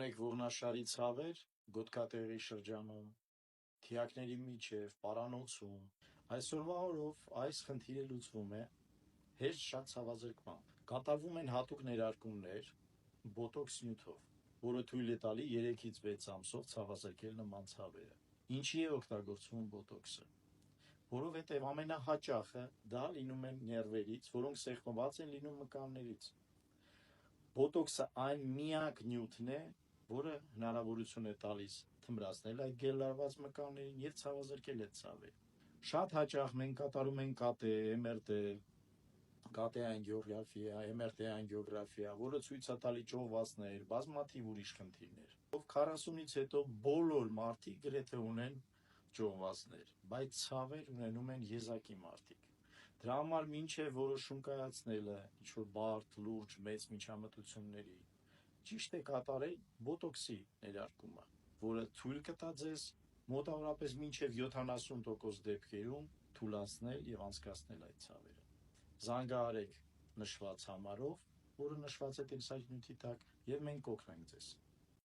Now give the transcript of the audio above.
ունեք ողնաշարի ցավեր գոտկատեղի շրջանում, թիակների միջև, պարանոցում, այսօրվա օրով այս խնդիրը լուծվում է հեշտ շատ ցավազրկմամբ։ Կատարվում են հատուկ ներարկումներ բոտոքս նյութով, որը թույլ է տալի 3-ից 6 ամսով ցավազրկել նման ցավերը։ Ինչի է օգտագործվում բոտոքսը։ Որովհետև ամենահաճախը դա լինում են ներվերից, որոնք սեղմված են լինում մկաններից։ Բոտոքսը այն միակ նյութն է, որը հնարավորություն է տալիս թմրացնել այդ գելարված մկաններին և ցավազրկել այդ ցավերը։ Շատ հաճախ մենք կատարում ենք ԿՏ, MRT, ԿՏ անգիոգրաֆիա, MRT անգիոգրաֆիա, որը ցույց է տալի ճողվածներ, բազմաթիվ ուրիշ խնդիրներ։ 40-ից հետո բոլոր մարդիկ գրեթե ունեն ճողվածներ, բայց ցավեր ունենում են եզակի մարդիկ։ Դրա համար մինչև որոշում կայացնելը ինչ-որ բարդ, լուրջ, մեծ միջամտությունների, ճիշտ է կատարել բոտոքսի ներարկումը, որը թույլ կտա ձեզ մոտավորապես մինչև 70% դեպքերում թուլացնել և անցկացնել այդ ցավերը։ Զանգահարեք նշված համարով, որը նշված է տեսանյութի տակ, և մենք կօգնենք ձեզ։